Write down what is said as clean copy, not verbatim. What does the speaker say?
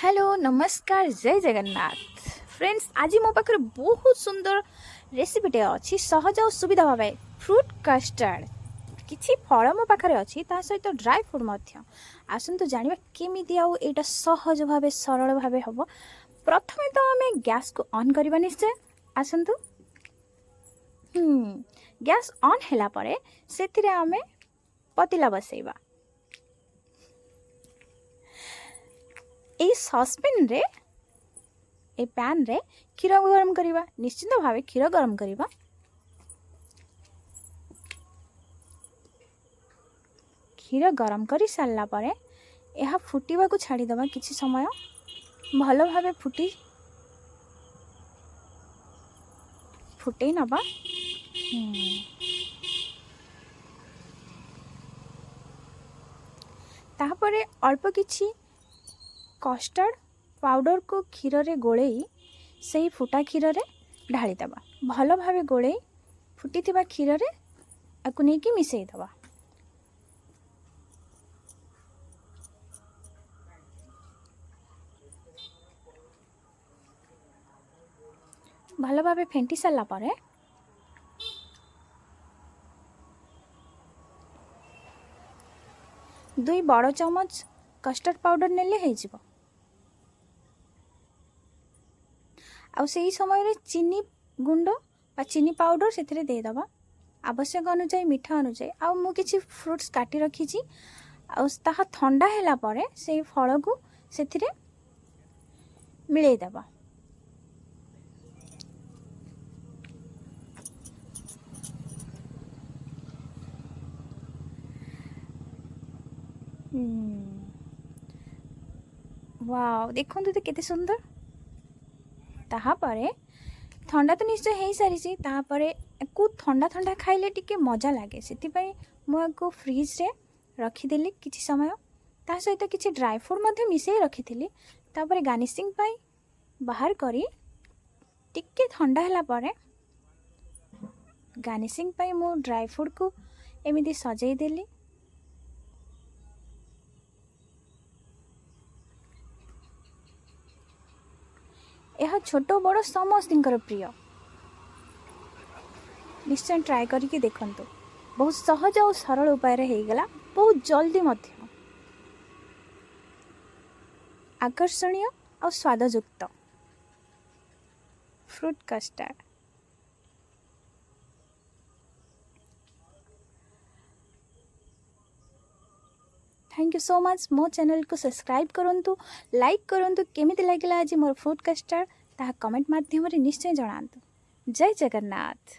Hello नमस्कार जय Jagannath friends. आज मो पाखे बहुत सुंदर रेसिपीटे अच्छी सहज और सुविधा भाव फ्रूट कस्टर्ड किसी फल मो पाखे अच्छी सहित ड्राई फ्रूट आसतु जाना केमी आईटा सहज भाव सरल भाव हम। प्रथमे तो आम गैस को ऑन करवा निश्चय आसतु। गैस ऑन हैला परे से आम पतीला बसैबा। ससपेन रे ए पैन रे क्षीर गरम करवा निश्चित भाव क्षीर गरम करवा। क्षीर गरम कर सारा पर यह फुटवा को छाड़ीदे किसी समय भल भाव फुटे नवा। तापर अल्प किछि कस्टर्ड पाउडर को क्षीर रे गोलई से फुटा क्षीर रे ढाली दबा। भल भाव गोलई फुटी क्षीर रे आकु नहीं कि मिसई दबा। भल भाव फेंटी सारा पर दुई बड़ चमच कस्टर्ड पाउडर नेले हो जिवो। आउ से समय रे चीनी गुंड बा चीनी पाउडर से देदबा आवश्यक अनुसार मीठा अनुसार। आउ मु किछि फ्रूट्स काटी रखी ताहा ठंडा हैला परे से फल को से मिलई दबा। वाओ देखो तो केते सुंदर। ताहापरे ठंडा तो निश्चय हो सारी को ठंडा ठंडा खाइले टिके मजा लगे से मुझे फ्रिज रे रखीदेली किसी समय। ता सहित किसी ड्राई फ्रूट मध्य मिसई रखी तापर गार्निशिंग पाई बाहर करी टिके ठंडा हैला परे गार्निशिंग पाई मु ड्राई फ्रूट को एमिदी सजई देली। यह छोट बड़ समस्त प्रिय निश्चय ट्राए करके देखंतु। बहुत सहज और सरल उपाय रे गला बहुत जल्दी मध्य आकर्षणीय और स्वादयुक्त fruit custard. Thank you so much. मो चैनल को सब्सक्राइब करंतु लाइक करंतु केमिति लागिला आज मोर फ्रूट कस्टर्ड ताहा कमेंट माध्यम रे निश्चय जणांतु। जय जगन्नाथ।